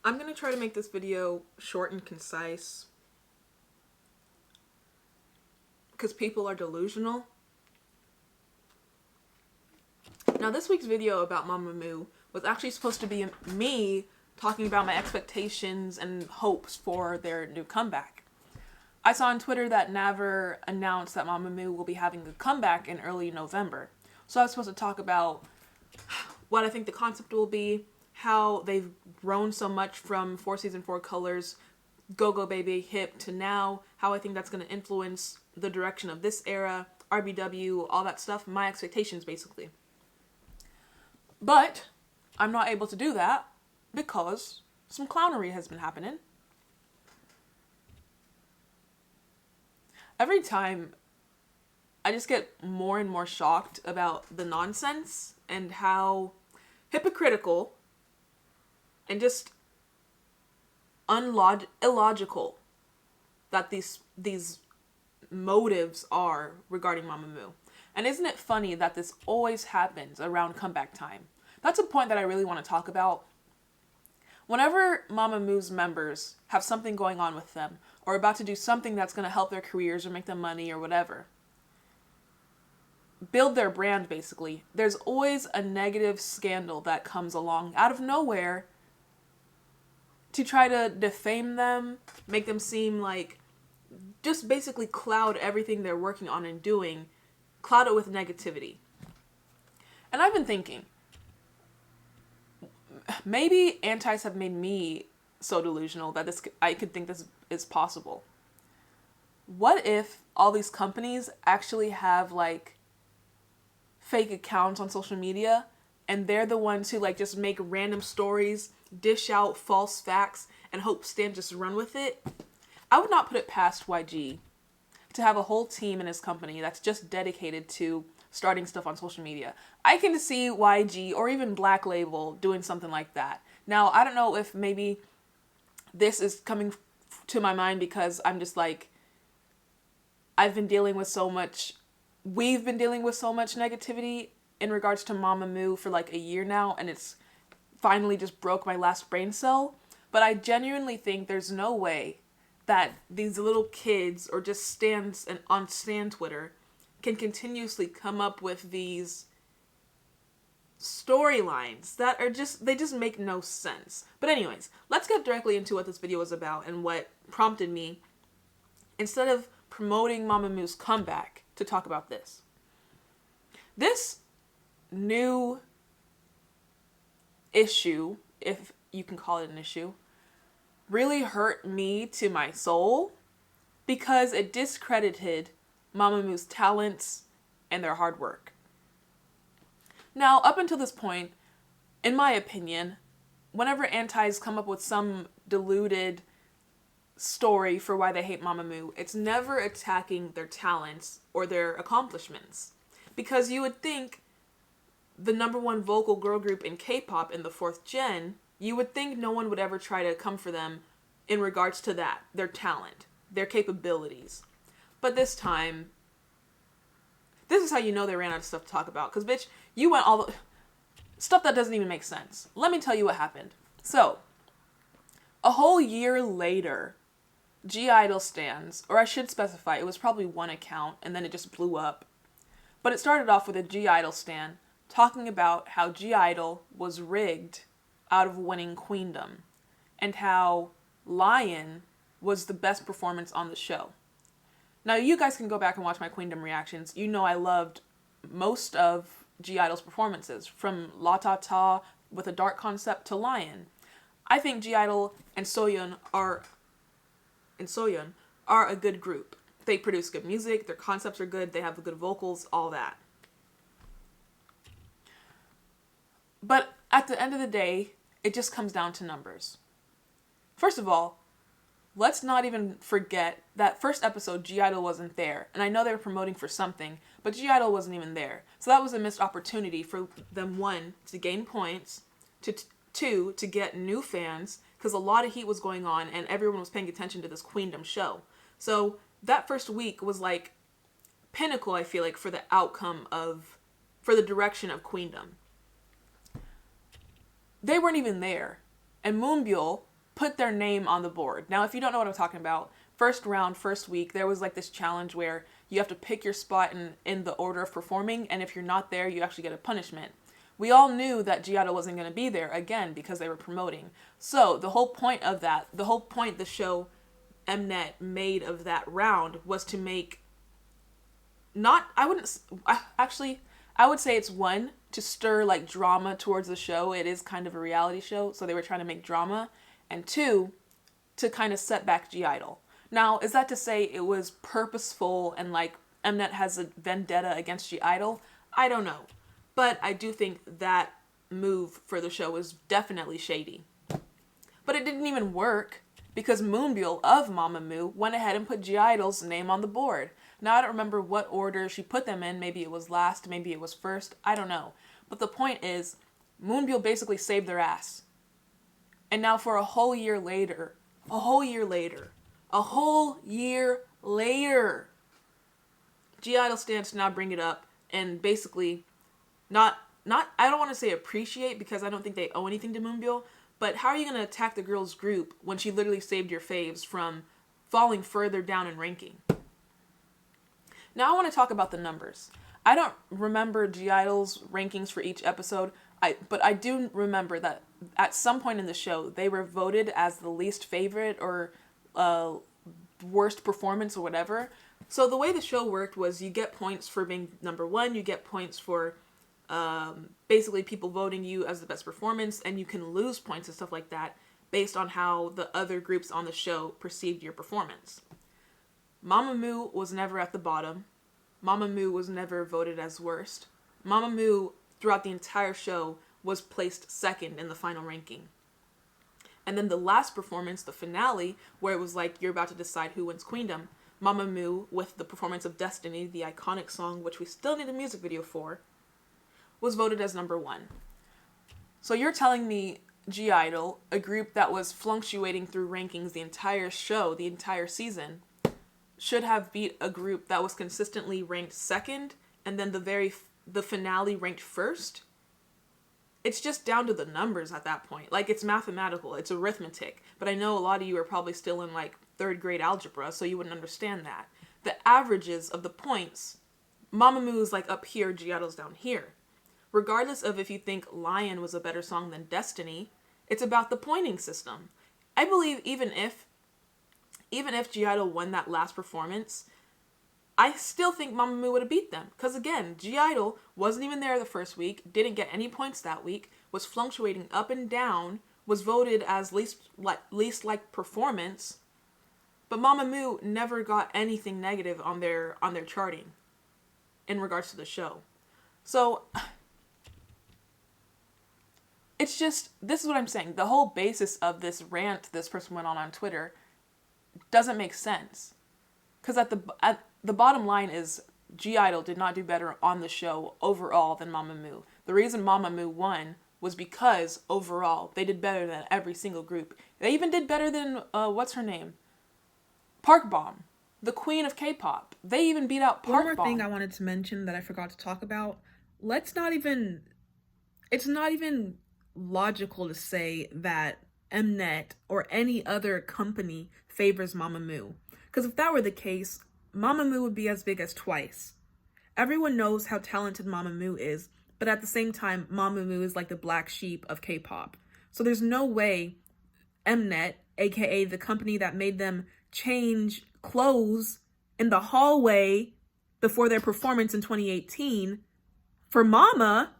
I'm going to try to make this video short and concise because people are delusional. Now, this week's video about MAMAMOO was actually supposed to be me talking about my expectations and hopes for their new comeback. I saw on Twitter that Naver announced that MAMAMOO will be having a comeback in early November. So I was supposed to talk about what I think the concept will be, how they've grown so much from 4 Season 4 Colors, Go Go Baby, Hip to now, how I think that's going to influence the direction of this era, RBW, all that stuff, my expectations basically. But I'm not able to do that because some clownery has been happening. Every time I just get more and more shocked about the nonsense and how hypocritical and just illogical that these motives are regarding MAMAMOO. And isn't it funny that this always happens around comeback time? That's a point that I really want to talk about. Whenever MAMAMOO's members have something going on with them, or about to do something that's going to help their careers or make them money or whatever, build their brand basically, there's always a negative scandal that comes along out of nowhere to try to defame them, make them seem like, just basically cloud everything they're working on and doing, cloud it with negativity. And I've been thinking, maybe ANTIS have made me so delusional that I could think this is possible. What if all these companies actually have like fake accounts on social media and they're the ones who like just make random stories, dish out false facts, and hope Stan just run with it? I would not put it past YG to have a whole team in his company that's just dedicated to starting stuff on social media. I can see YG or even Black Label doing something like that. Now, I don't know if maybe this is coming to my mind because I'm just like, we've been dealing with so much negativity in regards to MAMAMOO for like a year now, and it's finally just broke my last brain cell. But I genuinely think there's no way that these little kids or just stans and on Stan Twitter can continuously come up with these storylines that are they just make no sense. But anyways, let's get directly into what this video is about and what prompted me, instead of promoting MAMAMOO's comeback, to talk about this. This new issue, if you can call it an issue, really hurt me to my soul because it discredited MAMAMOO's talents and their hard work. Now, up until this point, in my opinion, whenever ANTIS come up with some deluded story for why they hate MAMAMOO, it's never attacking their talents or their accomplishments. Because you would think the #1 vocal girl group in K-pop in the 4th gen, you would think no one would ever try to come for them in regards to that, their talent, their capabilities. But this time, this is how you know they ran out of stuff to talk about. Because, bitch, you went all the stuff that doesn't even make sense. Let me tell you what happened. So, a whole year later, G-Idol stans, or I should specify, it was probably one account and then it just blew up. But it started off with a G-Idol stan talking about how G-Idol was rigged out of winning Queendom and how Lion was the best performance on the show. Now, you guys can go back and watch my Queendom reactions. You know I loved most of G-Idol's performances, from La Ta Ta with a dark concept to Lion. I think G-Idol and Soyeon are a good group. They produce good music, their concepts are good, they have good vocals, all that. But at the end of the day, it just comes down to numbers. First of all, let's not even forget that first episode, G-Idol wasn't there. And I know they were promoting for something, but G-Idol wasn't even there. So that was a missed opportunity for them, 1, to gain points, 2, to get new fans, because a lot of heat was going on and everyone was paying attention to this Queendom show. So that first week was like pinnacle, I feel like, for the outcome for the direction of Queendom. They weren't even there. And Moonbyul put their name on the board. Now, if you don't know what I'm talking about, first round, first week, there was like this challenge where you have to pick your spot in the order of performing, and if you're not there, you actually get a punishment. We all knew that G-idle wasn't going to be there, again, because they were promoting. So the whole point of that, the whole point the show Mnet made of that round was to make, I would say it's one, to stir like drama towards the show. It is kind of a reality show, so they were trying to make drama. And two, to kind of set back G-idle. Now, is that to say it was purposeful and like Mnet has a vendetta against G-idle? I don't know. But I do think that move for the show was definitely shady. But it didn't even work because Moonbyul of MAMAMOO went ahead and put G-idle's name on the board. Now, I don't remember what order she put them in. Maybe it was last, maybe it was first. I don't know. But the point is, Moonbyul basically saved their ass. And now for a whole year later, G-idle stands to now bring it up and basically not I don't want to say appreciate because I don't think they owe anything to Moonbyul, but how are you going to attack the girls group when she literally saved your faves from falling further down in ranking? Now I want to talk about the numbers. I don't remember G-idle's rankings for each episode, but I do remember that at some point in the show, they were voted as the least favorite or worst performance or whatever. So the way the show worked was you get points for being number one, you get points for basically people voting you as the best performance, and you can lose points and stuff like that based on how the other groups on the show perceived your performance. MAMAMOO was never at the bottom. MAMAMOO was never voted as worst. MAMAMOO, throughout the entire show, was placed second in the final ranking. And then the last performance, the finale, where it was like you're about to decide who wins Queendom, MAMAMOO, with the performance of Destiny, the iconic song which we still need a music video for, was voted as number one. So you're telling me G-idle, a group that was fluctuating through rankings the entire show, the entire season, should have beat a group that was consistently ranked second and then the finale ranked first? It's just down to the numbers at that point. Like, it's mathematical, it's arithmetic. But I know a lot of you are probably still in like third grade algebra, so you wouldn't understand that. The averages of the points, MAMAMOO is like up here, G-idle's down here. Regardless of if you think Lion was a better song than Destiny, it's about the pointing system. I believe even if G-idle won that last performance, I still think MAMAMOO would have beat them. Because again, G-idle wasn't even there the first week, didn't get any points that week, was fluctuating up and down, was voted as least like performance, but MAMAMOO never got anything negative on their charting in regards to the show. So it's just, this is what I'm saying. The whole basis of this rant this person went on Twitter doesn't make sense. Because at the bottom line is G-idle did not do better on the show overall than MAMAMOO. The reason MAMAMOO won was because overall they did better than every single group. They even did better than, what's her name? Park Bomb, the queen of K-pop. They even beat out Park Bomb. One more thing I wanted to mention that I forgot to talk about. It's not even logical to say that Mnet or any other company favors MAMAMOO. Because if that were the case, MAMAMOO would be as big as Twice. Everyone knows how talented MAMAMOO is, but at the same time, MAMAMOO is like the black sheep of K-pop. So there's no way Mnet, aka the company that made them change clothes in the hallway before their performance in 2018, for Mama,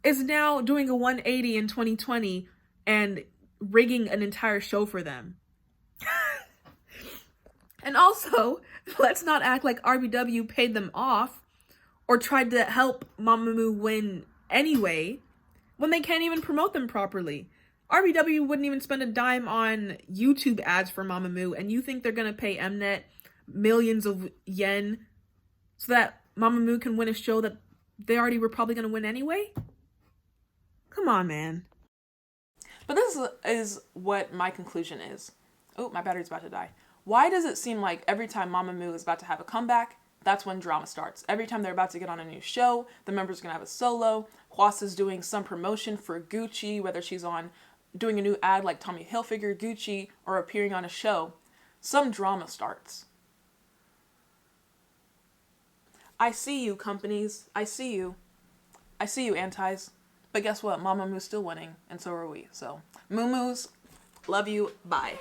is now doing a 180 in 2020 and rigging an entire show for them. And also, let's not act like RBW paid them off or tried to help MAMAMOO win anyway when they can't even promote them properly. RBW wouldn't even spend a dime on YouTube ads for MAMAMOO, and you think they're going to pay Mnet millions of yen so that MAMAMOO can win a show that they already were probably going to win anyway? Come on, man. But this is what my conclusion is. Oh, my battery's about to die. Why does it seem like every time MAMAMOO is about to have a comeback, that's when drama starts? Every time they're about to get on a new show, the member's going to have a solo. Hwasa's doing some promotion for Gucci, whether she's on doing a new ad like Tommy Hilfiger, Gucci, or appearing on a show, some drama starts. I see you, companies. I see you. I see you, Antis. But guess what? MAMAMOO's still winning, and so are we. So, Moo-Moos, love you. Bye.